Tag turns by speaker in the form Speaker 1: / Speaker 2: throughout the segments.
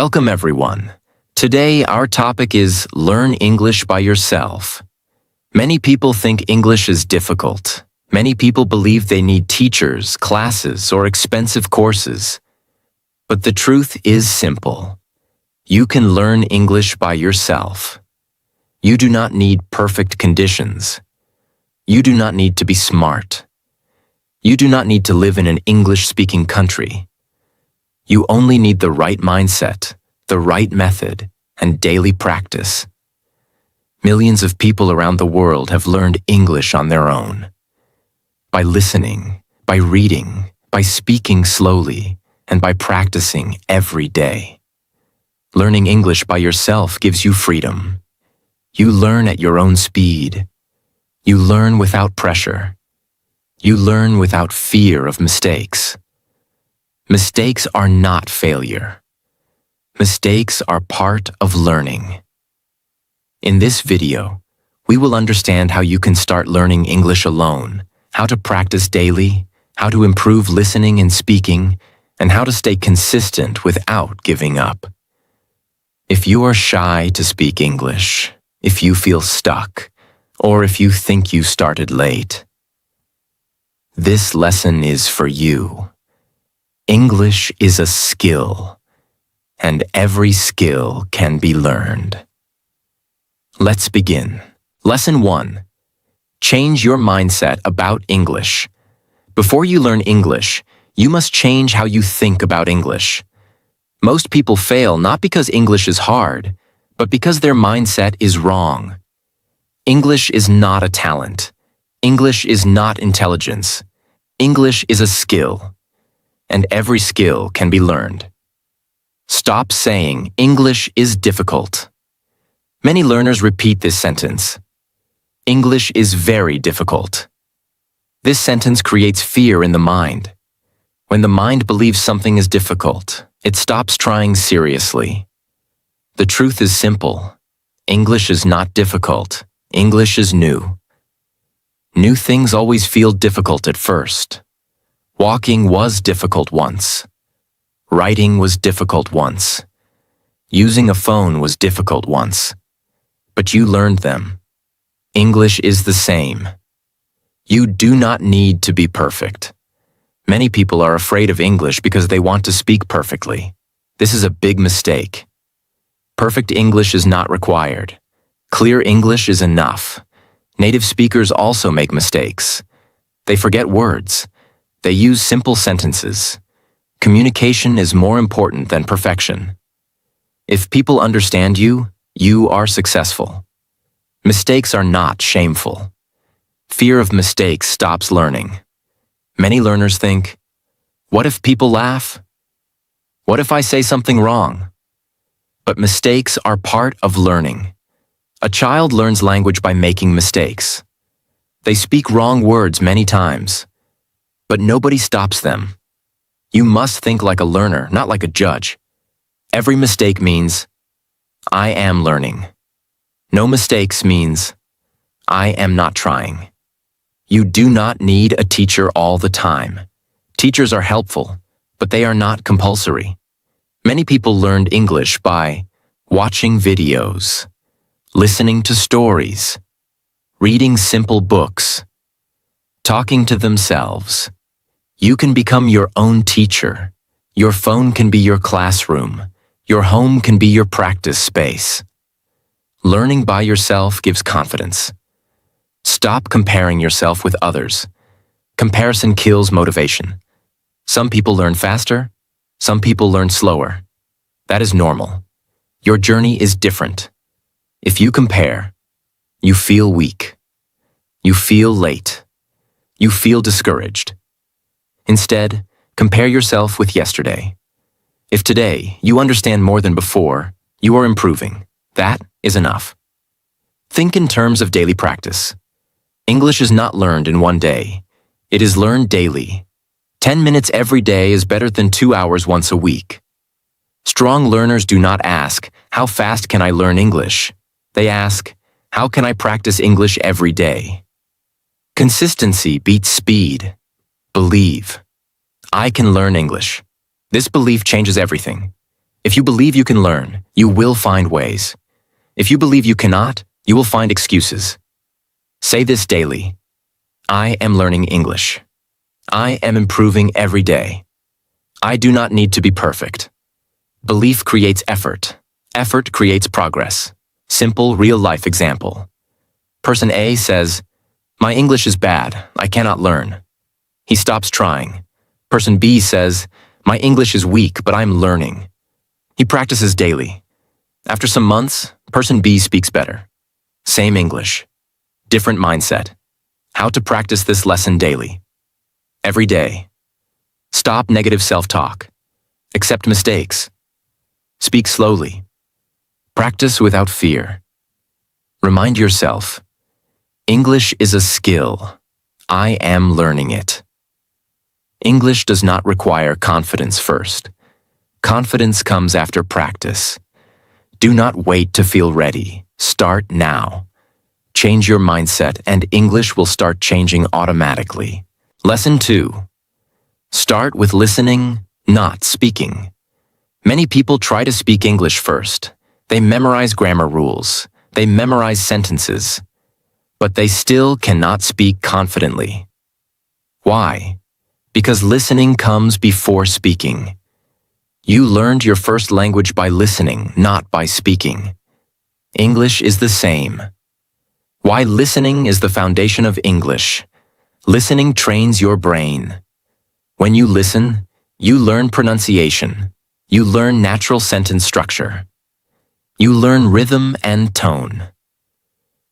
Speaker 1: Welcome everyone. Today our topic is Learn English by yourself. Many people think English is difficult. Many people believe they need teachers, classes, or expensive courses. But the truth is simple. You can learn English by yourself. You do not need perfect conditions. You do not need to be smart. You do not need to live in an English-speaking country. You only need the right mindset, the right method, and daily practice. Millions of people around the world have learned English on their own. By listening, by reading, by speaking slowly, and by practicing every day. Learning English by yourself gives you freedom. You learn at your own speed. You learn without pressure. You learn without fear of mistakes. Mistakes are not failure. Mistakes are part of learning. In this video, we will understand how you can start learning English alone, how to practice daily, how to improve listening and speaking, and how to stay consistent without giving up. If you are shy to speak English, if you feel stuck, or if you think you started late, this lesson is for you. English is a skill, and every skill can be learned. Let's begin. Lesson 1. Change your mindset about English. Before you learn English, you must change how you think about English. Most people fail not because English is hard, but because their mindset is wrong. English is not a talent. English is not intelligence. English is a skill. And every skill can be learned. Stop saying English is difficult. Many learners repeat this sentence. English is very difficult. This sentence creates fear in the mind. When the mind believes something is difficult, it stops trying seriously. The truth is simple. English is not difficult. English is new. New things always feel difficult at first. Walking was difficult once. Writing was difficult once. Using a phone was difficult once. But you learned them. English is the same. You do not need to be perfect. Many people are afraid of English because they want to speak perfectly. This is a big mistake. Perfect English is not required. Clear English is enough. Native speakers also make mistakes. They forget words. They use simple sentences. Communication is more important than perfection. If people understand you, you are successful. Mistakes are not shameful. Fear of mistakes stops learning. Many learners think, what if people laugh? What if I say something wrong? But mistakes are part of learning. A child learns language by making mistakes. They speak wrong words many times. But nobody stops them. You must think like a learner, not like a judge. Every mistake means, I am learning. No mistakes means, I am not trying. You do not need a teacher all the time. Teachers are helpful, but they are not compulsory. Many people learned English by watching videos, listening to stories, reading simple books, talking to themselves. You can become your own teacher. Your phone can be your classroom. Your home can be your practice space. Learning by yourself gives confidence. Stop comparing yourself with others. Comparison kills motivation. Some people learn faster. Some people learn slower. That is normal. Your journey is different. If you compare, you feel weak. You feel late. You feel discouraged. Instead, compare yourself with yesterday. If today you understand more than before, you are improving. That is enough. Think in terms of daily practice. English is not learned in one day. It is learned daily. 10 minutes every day is better than 2 hours once a week. Strong learners do not ask, how fast can I learn English? They ask, how can I practice English every day? Consistency beats speed. Believe. I can learn English. This belief changes everything. If you believe you can learn, you will find ways. If you believe you cannot, you will find excuses. Say this daily. I am learning English. I am improving every day. I do not need to be perfect. Belief creates effort. Effort creates progress. Simple, real-life example. Person A says, "My English is bad. I cannot learn." He stops trying. Person B says, "My English is weak, but I'm learning." He practices daily. After some months, person B speaks better. Same English. Different mindset. How to practice this lesson daily. Every day. Stop negative self-talk. Accept mistakes. Speak slowly. Practice without fear. Remind yourself, English is a skill. I am learning it. English does not require confidence first. Confidence comes after practice. Do not wait to feel ready. Start now. Change your mindset and English will start changing automatically. Lesson 2. Start with listening, not speaking. Many people try to speak English first. They memorize grammar rules. They memorize sentences. But they still cannot speak confidently. Why? Because listening comes before speaking. You learned your first language by listening, not by speaking. English is the same. Why listening is the foundation of English. Listening trains your brain. When you listen, you learn pronunciation. You learn natural sentence structure. You learn rhythm and tone.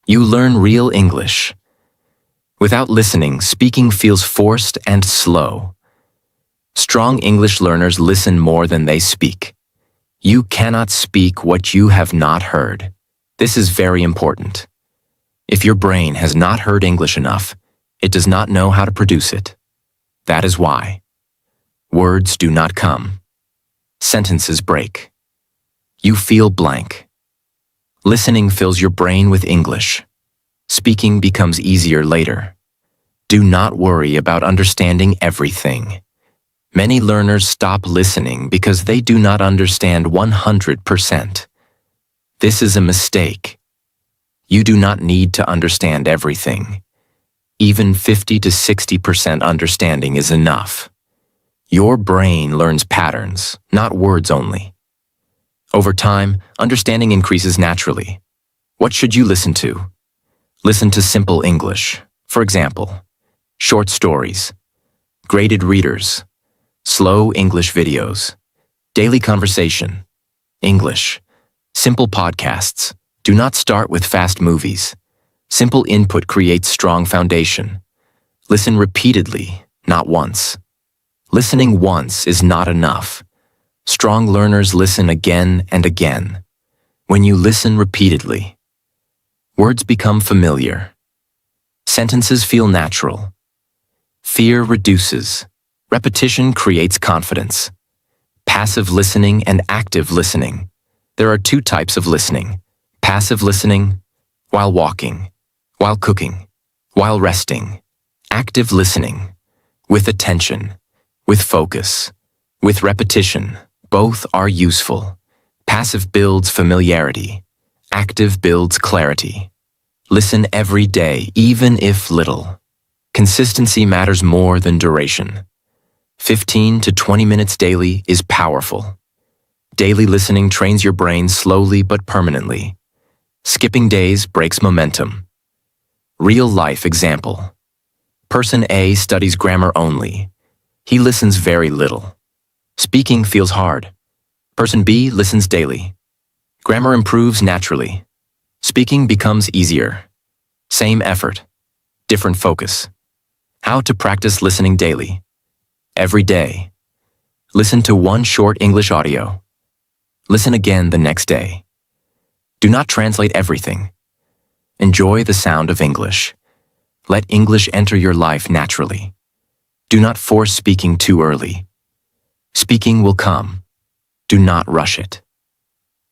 Speaker 1: You learn real English. Without listening, speaking feels forced and slow. Strong English learners listen more than they speak. You cannot speak what you have not heard. This is very important. If your brain has not heard English enough, it does not know how to produce it. That is why. Words do not come. Sentences break. You feel blank. Listening fills your brain with English. Speaking becomes easier later. Do not worry about understanding everything. Many learners stop listening because they do not understand 100%. This is a mistake. You do not need to understand everything. Even 50 to 60% understanding is enough. Your brain learns patterns, not words only. Over time, understanding increases naturally. What should you listen to? Listen to simple English. For example, short stories, graded readers, slow English videos, daily conversation, English, simple podcasts. Do not start with fast movies. Simple input creates strong foundation. Listen repeatedly, not once. Listening once is not enough. Strong learners listen again and again. When you listen repeatedly, words become familiar. Sentences feel natural. Fear reduces. Repetition creates confidence. Passive listening and active listening. There are 2 types of listening. Passive listening, while walking, while cooking, while resting. Active listening, with attention, with focus, with repetition. Both are useful. Passive builds familiarity. Active builds clarity. Listen every day, even if little. Consistency matters more than duration. 15 to 20 minutes daily is powerful. Daily listening trains your brain slowly but permanently. Skipping days breaks momentum. Real-life example. Person A studies grammar only. He listens very little. Speaking feels hard. Person B listens daily. Grammar improves naturally. Speaking becomes easier. Same effort. Different focus. How to practice listening daily. Every day. Listen to 1 short English audio. Listen again the next day. Do not translate everything. Enjoy the sound of English. Let English enter your life naturally. Do not force speaking too early. Speaking will come. Do not rush it.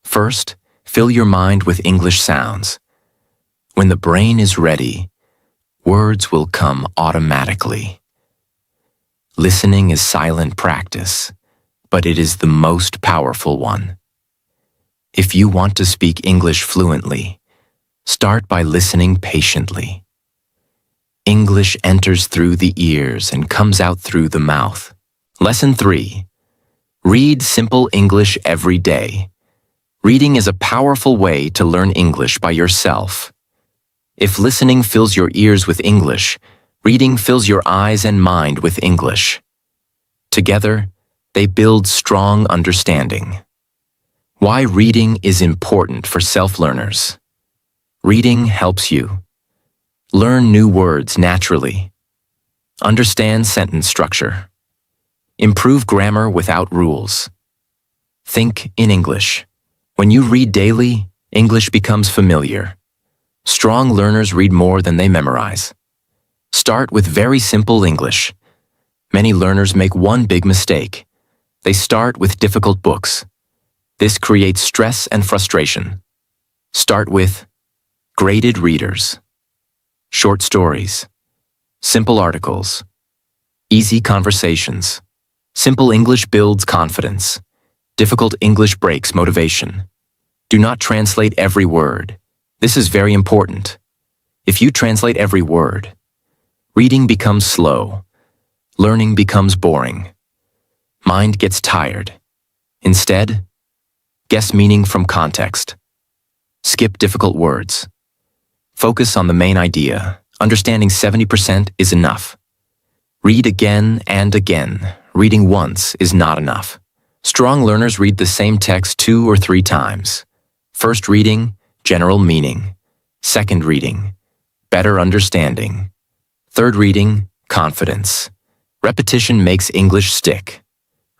Speaker 1: First, fill your mind with English sounds. When the brain is ready, words will come automatically. Listening is silent practice. but it is the most powerful one. If you want to speak English fluently, start by listening patiently. English enters through the ears and comes out through the mouth. Lesson 3. Read simple English every day. Reading is a powerful way to learn English by yourself. If listening fills your ears with English, reading fills your eyes and mind with English. Together, they build strong understanding. Why reading is important for self-learners. Reading helps you learn new words naturally, understand sentence structure, improve grammar without rules, think in English. When you read daily, English becomes familiar. Strong learners read more than they memorize. Start with very simple English. Many learners make one big mistake. They start with difficult books. This creates stress and frustration. Start with graded readers, short stories, simple articles, easy conversations. Simple English builds confidence. Difficult English breaks motivation. Do not translate every word. This is very important. If you translate every word, reading becomes slow. Learning becomes boring. Mind gets tired. Instead, guess meaning from context. Skip difficult words. Focus on the main idea. Understanding 70% is enough. Read again and again. Reading once is not enough. Strong learners read the same text 2 or 3 times. First reading, general meaning. Second reading, better understanding. Third reading, confidence. Repetition makes English stick.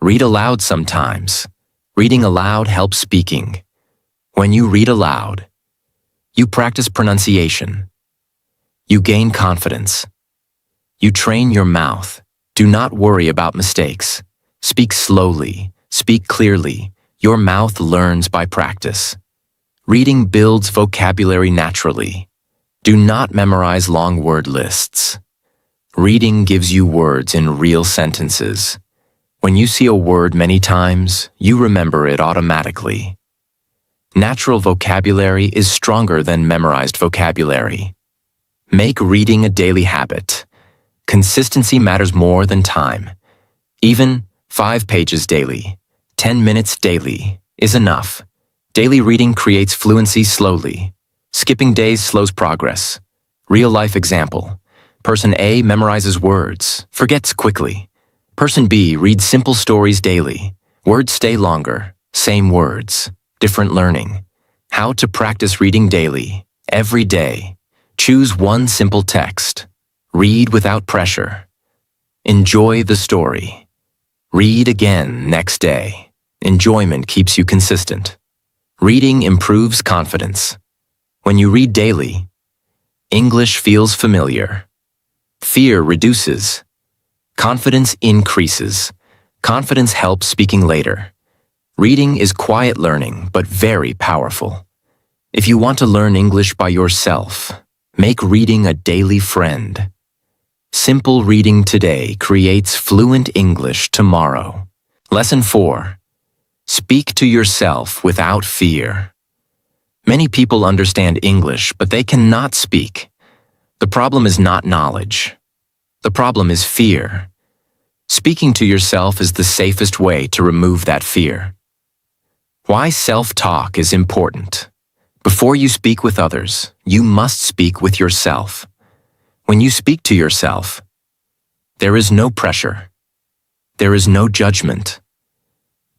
Speaker 1: Read aloud sometimes. Reading aloud helps speaking. When you read aloud, you practice pronunciation. You gain confidence. You train your mouth. Do not worry about mistakes. Speak slowly. Speak clearly. Your mouth learns by practice. Reading builds vocabulary naturally. Do not memorize long word lists. Reading gives you words in real sentences. When you see a word many times, you remember it automatically. Natural vocabulary is stronger than memorized vocabulary. Make reading a daily habit. Consistency matters more than time. Even 5 pages daily, 10 minutes daily is enough. Daily reading creates fluency slowly. Skipping days slows progress. Real-life example. Person A memorizes words, forgets quickly. Person B reads simple stories daily. Words stay longer. Same words. Different learning. How to practice reading daily. Every day. Choose one simple text. Read without pressure. Enjoy the story. Read again next day. Enjoyment keeps you consistent. Reading improves confidence. When you read daily, English feels familiar. Fear reduces. Confidence increases. Confidence helps speaking later. Reading is quiet learning, but very powerful. If you want to learn English by yourself, make reading a daily friend. Simple reading today creates fluent English tomorrow. Lesson 4. Speak to yourself without fear. Many people understand English, but they cannot speak. The problem is not knowledge. The problem is fear. Speaking to yourself is the safest way to remove that fear. Why self-talk is important. Before you speak with others, you must speak with yourself. When you speak to yourself, there is no pressure. There is no judgment.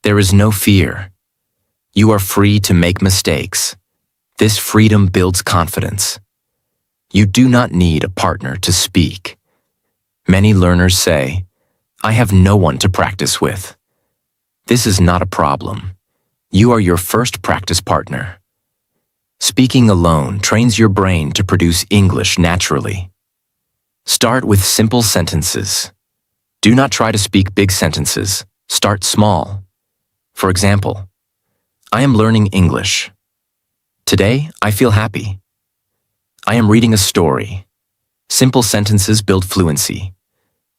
Speaker 1: There is no fear. You are free to make mistakes. This freedom builds confidence. You do not need a partner to speak. Many learners say, "I have no one to practice with." This is not a problem. You are your first practice partner. Speaking alone trains your brain to produce English naturally. Start with simple sentences. Do not try to speak big sentences. Start small. For example, I am learning English. Today, I feel happy. I am reading a story. Simple sentences build fluency.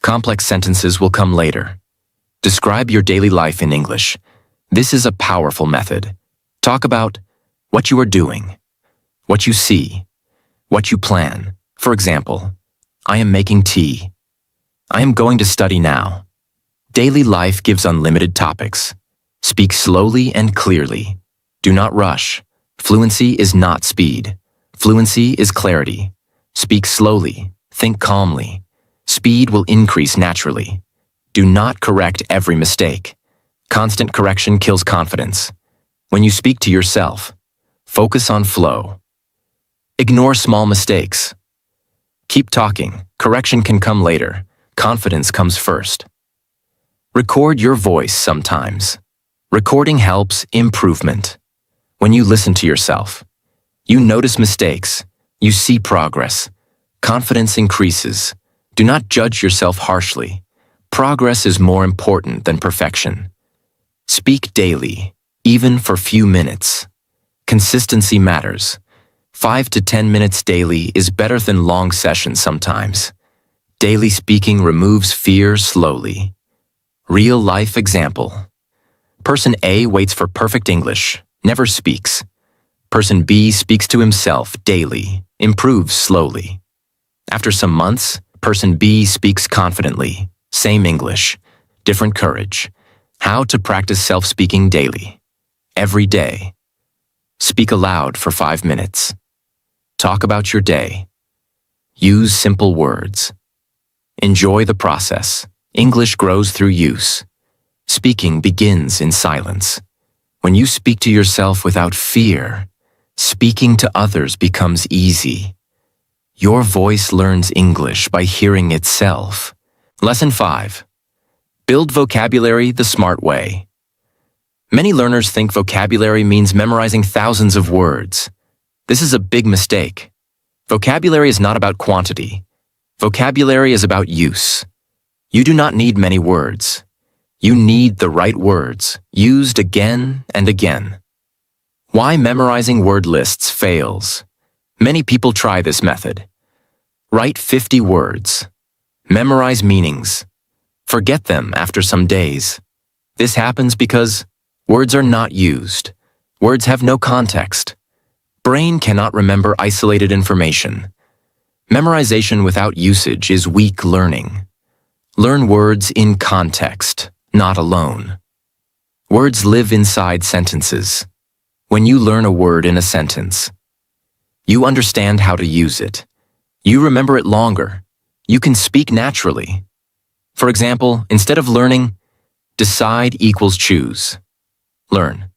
Speaker 1: Complex sentences will come later. Describe your daily life in English. This is a powerful method. Talk about what you are doing, what you see, what you plan. For example, I am making tea. I am going to study now. Daily life gives unlimited topics. Speak slowly and clearly. Do not rush. Fluency is not speed. Fluency is clarity. Speak slowly. Think calmly. Speed will increase naturally. Do not correct every mistake. Constant correction kills confidence. When you speak to yourself, focus on flow. Ignore small mistakes. Keep talking. Correction can come later. Confidence comes first. Record your voice sometimes. Recording helps improvement. When you listen to yourself, you notice mistakes. You see progress. Confidence increases. Do not judge yourself harshly. Progress is more important than perfection. Speak daily, even for few minutes. Consistency matters. 5 to 10 minutes daily is better than long sessions sometimes. Daily speaking removes fear slowly. Real-life example. Person A waits for perfect English, never speaks. Person B speaks to himself daily, improves slowly. After some months, Person B speaks confidently, same English, different courage. How to practice self-speaking daily. Every day. Speak aloud for 5 minutes. Talk about your day. Use simple words. Enjoy the process. English grows through use. Speaking begins in silence. When you speak to yourself without fear, speaking to others becomes easy. Your voice learns English by hearing itself. Lesson 5. Build vocabulary the smart way. Many learners think vocabulary means memorizing thousands of words. This is a big mistake. Vocabulary is not about quantity. Vocabulary is about use. You do not need many words. You need the right words, used again and again. Why memorizing word lists fails? Many people try this method. Write 50 words. Memorize meanings. Forget them after some days. This happens because words are not used. Words have no context. Brain cannot remember isolated information. Memorization without usage is weak learning. Learn words in context, not alone. Words live inside sentences. When you learn a word in a sentence, you understand how to use it. You remember it longer. You can speak naturally. For example, instead of learning, decide equals choose. Learn.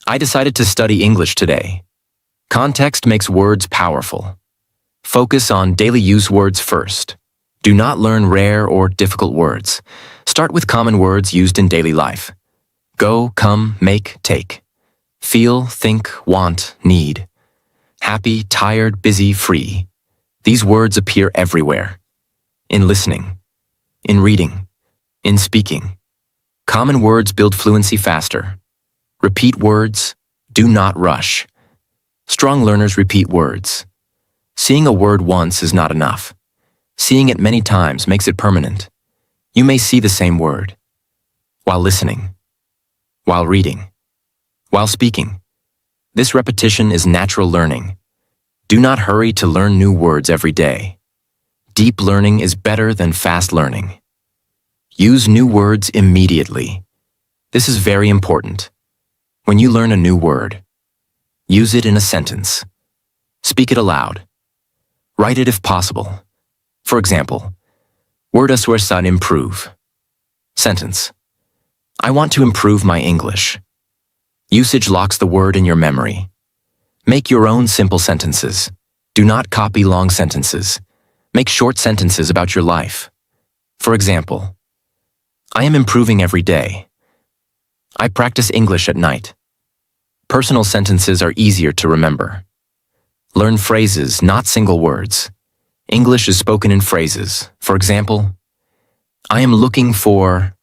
Speaker 1: I decided to study English today. Context makes words powerful. Focus on daily use words first. Do not learn rare or difficult words. Start with common words used in daily life. Go, come, make, take. Feel, think, want, need. Happy, tired, busy, free. These words appear everywhere. In listening. In reading. In speaking. Common words build fluency faster. Repeat words. Do not rush. Strong learners repeat words. Seeing a word once is not enough. Seeing it many times makes it permanent. You may see the same word. While listening. While reading. While speaking. This repetition is natural learning. Do not hurry to learn new words every day. Deep learning is better than fast learning. Use new words immediately. This is very important. When you learn a new word, use it in a sentence. Speak it aloud. Write it if possible. For example, PodcastImprove. Sentence. I want to improve my English. Usage locks the word in your memory. Make your own simple sentences. Do not copy long sentences. Make short sentences about your life. For example, I am improving every day. I practice English at night. Personal sentences are easier to remember. Learn phrases, not single words. English is spoken in phrases. For example, I am looking for,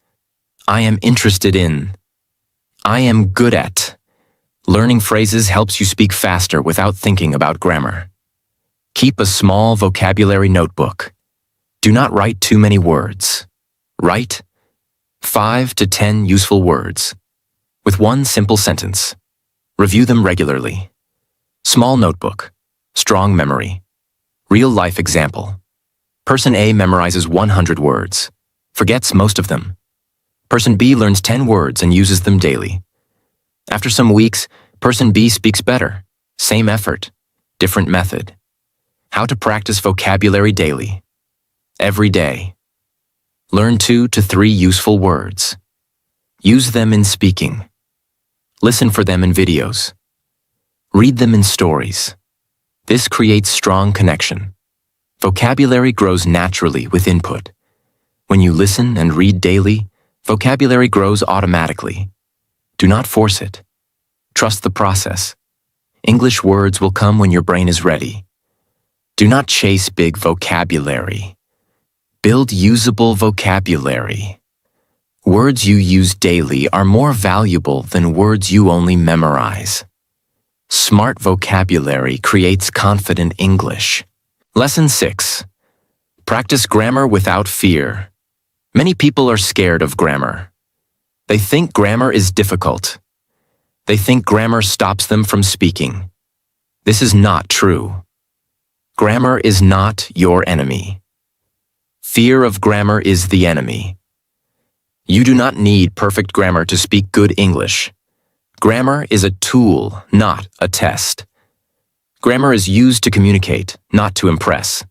Speaker 1: I am interested in, I am good at. Learning phrases helps you speak faster without thinking about grammar. Keep a small vocabulary notebook. Do not write too many words. Write 5 to 10 useful words. With one simple sentence. Review them regularly. Small notebook. Strong memory. Real-life example. Person A memorizes 100 words. Forgets most of them. Person B learns 10 words and uses them daily. After some weeks, Person B speaks better. Same effort. Different method. How to practice vocabulary daily. Every day. Learn 2 to 3 useful words. Use them in speaking. Listen for them in videos. Read them in stories. This creates strong connection. Vocabulary grows naturally with input. When you listen and read daily, vocabulary grows automatically. Do not force it. Trust the process. English words will come when your brain is ready. Do not chase big vocabulary. Build usable vocabulary. Words you use daily are more valuable than words you only memorize. Smart vocabulary creates confident English. Lesson 6. Practice grammar without fear. Many people are scared of grammar. They think grammar is difficult. They think grammar stops them from speaking. This is not true. Grammar is not your enemy. Fear of grammar is the enemy. You do not need perfect grammar to speak good English. Grammar is a tool, not a test. Grammar is used to communicate, not to impress.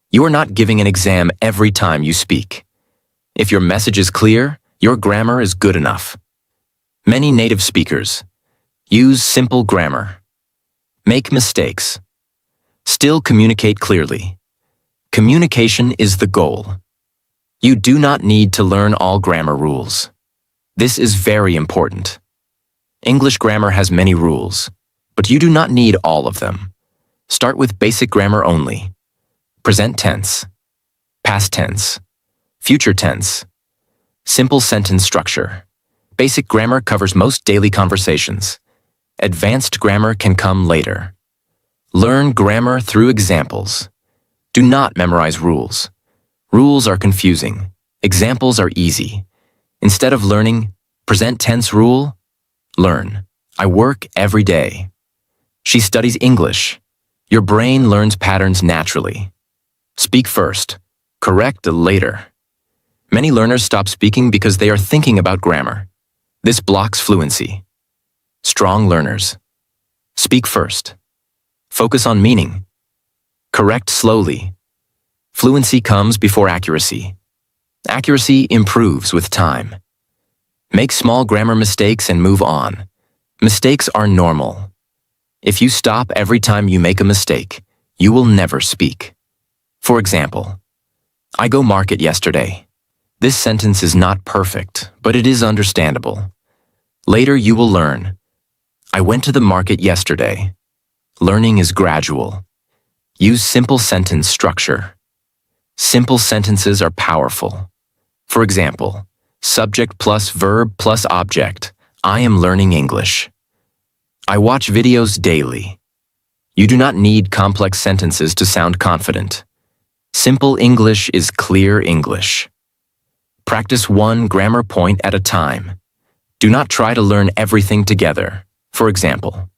Speaker 1: You are not giving an exam every time you speak. If your message is clear, your grammar is good enough. Many native speakers use simple grammar. Make mistakes. Still communicate clearly. Communication is the goal. You do not need to learn all grammar rules. This is very important. English grammar has many rules, but you do not need all of them. Start with basic grammar only. Present tense, past tense, future tense, simple sentence structure. Basic grammar covers most daily conversations. Advanced grammar can come later. Learn grammar through examples. Do not memorize rules. Rules are confusing. Examples are easy. Instead of learning present tense rule, learn. I work every day. She studies English. Your brain learns patterns naturally. Speak first. Correct later. Many learners stop speaking because they are thinking about grammar. This blocks fluency. Strong learners. Speak first. Focus on meaning. Correct slowly. Fluency comes before accuracy. Accuracy improves with time. Make small grammar mistakes and move on. Mistakes are normal. If you stop every time you make a mistake, you will never speak. For example, I go market yesterday. This sentence is not perfect, but it is understandable. Later you will learn. I went to the market yesterday. Learning is gradual. Use simple sentence structure. Simple sentences are powerful. For example, subject plus verb plus object. I am learning English. I watch videos daily. You do not need complex sentences to sound confident. Simple English is clear English. Practice one grammar point at a time. Do not try to learn everything together. For example,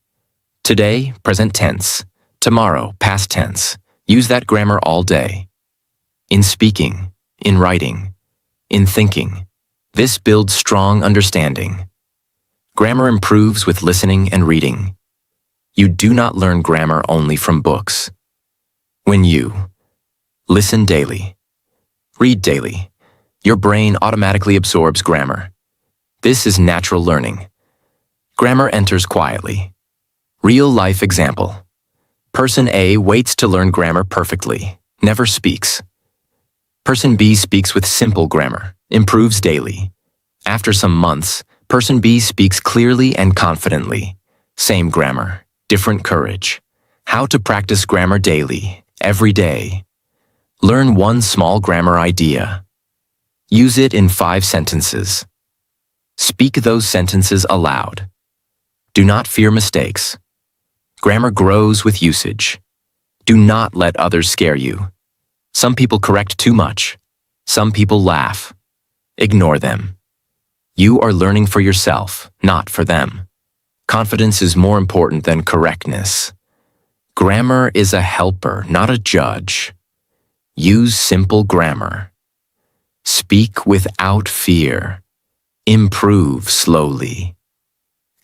Speaker 1: today, present tense. Tomorrow, past tense. Use that grammar all day. In speaking, in writing, in thinking. This builds strong understanding. Grammar improves with listening and reading. You do not learn grammar only from books. When you listen daily, read daily, your brain automatically absorbs grammar. This is natural learning. Grammar enters quietly. Real-life example. Person A waits to learn grammar perfectly, never speaks. Person B speaks with simple grammar, improves daily. After some months, Person B speaks clearly and confidently. Same grammar, different courage. How to practice grammar daily, every day. Learn one small grammar idea. Use it in 5 sentences. Speak those sentences aloud. Do not fear mistakes. Grammar grows with usage. Do not let others scare you. Some people correct too much. Some people laugh. Ignore them. You are learning for yourself, not for them. Confidence is more important than correctness. Grammar is a helper, not a judge. Use simple grammar. Speak without fear. Improve slowly.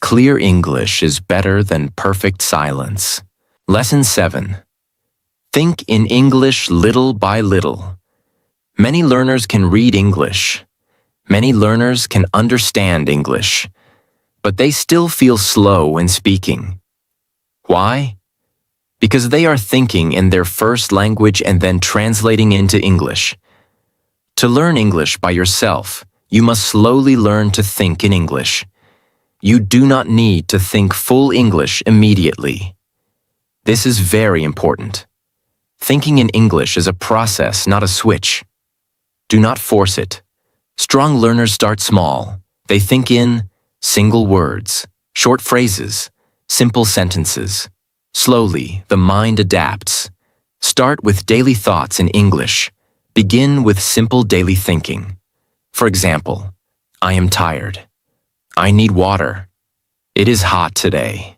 Speaker 1: Clear English is better than perfect silence. Lesson 7. Think in English little by little. Many learners can read English. Many learners can understand English, but they still feel slow when speaking. Why? Because they are thinking in their first language and then translating into English. To learn English by yourself, you must slowly learn to think in English. You do not need to think full English immediately. This is very important. Thinking in English is a process, not a switch. Do not force it. Strong learners start small. They think in single words, short phrases, simple sentences. Slowly, the mind adapts. Start with daily thoughts in English. Begin with simple daily thinking. For example, I am tired. I need water. It is hot today.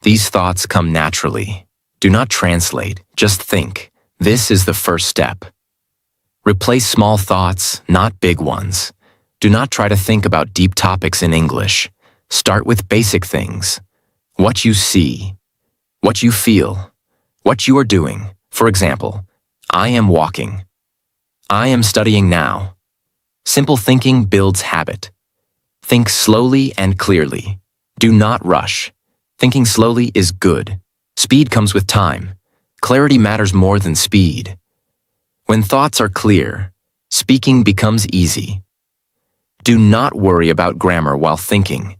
Speaker 1: These thoughts come naturally. Do not translate, just think. This is the first step. Replace small thoughts, not big ones. Do not try to think about deep topics in English. Start with basic things. What you see, what you feel, what you are doing. For example, I am walking. I am studying now. Simple thinking builds habit. Think slowly and clearly. Do not rush. Thinking slowly is good. Speed comes with time. Clarity matters more than speed. When thoughts are clear, speaking becomes easy. Do not worry about grammar while thinking.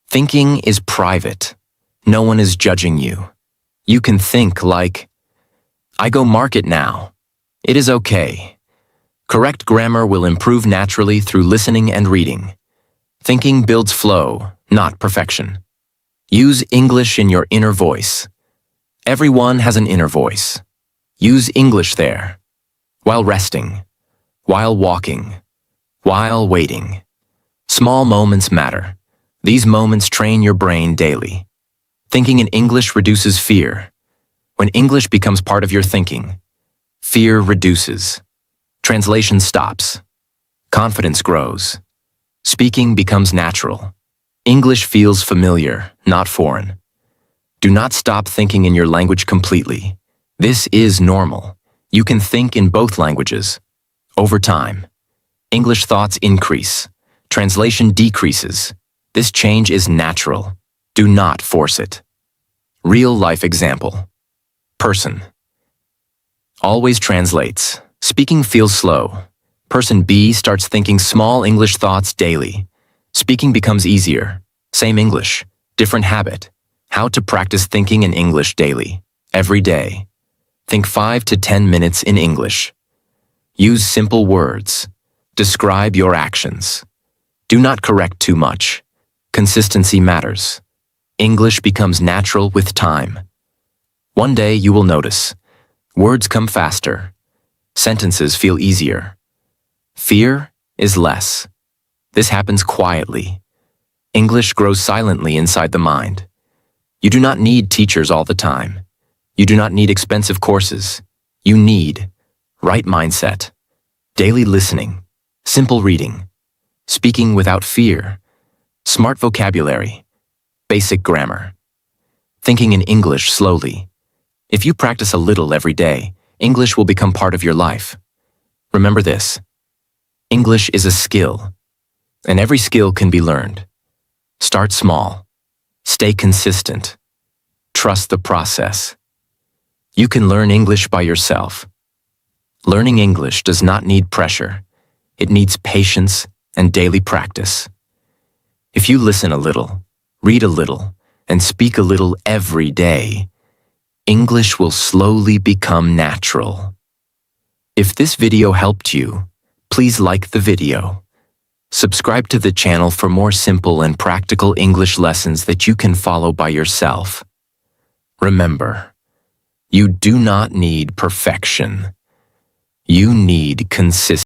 Speaker 1: Thinking is private. No one is judging you. You can think like, I go market now. It is okay. Correct grammar will improve naturally through listening and reading. Thinking builds flow, not perfection. Use English in your inner voice. Everyone has an inner voice. Use English there. While resting, while walking, while waiting. Small moments matter. These moments train your brain daily. Thinking in English reduces fear. When English becomes part of your thinking, fear reduces. Translation stops. Confidence grows. Speaking becomes natural. English feels familiar, not foreign. Do not stop thinking in your language completely. This is normal. You can think in both languages. Over time, English thoughts increase. Translation decreases. This change is natural. Do not force it. Real-life example. Person. Always translates. Speaking feels slow. Person B starts thinking small English thoughts daily. Speaking becomes easier. Same English, different habit. How to practice thinking in English daily. Every day. Think 5 to 10 minutes in English. Use simple words. Describe your actions. Do not correct too much. Consistency matters. English becomes natural with time. One day you will notice. Words come faster. Sentences feel easier. Fear is less. This happens quietly. English grows silently inside the mind. You do not need teachers all the time. You do not need expensive courses. You need right mindset, daily listening, simple reading, speaking without fear, smart vocabulary, basic grammar, thinking in English slowly. If you practice a little every day, English will become part of your life. Remember this. English is a skill, and every skill can be learned. Start small. Stay consistent. Trust the process. You can learn English by yourself. Learning English does not need pressure. It needs patience and daily practice. If you listen a little, read a little, and speak a little every day, English will slowly become natural. If this video helped you, please like the video. Subscribe to the channel for more simple and practical English lessons that you can follow by yourself. Remember, you do not need perfection. You need consistency.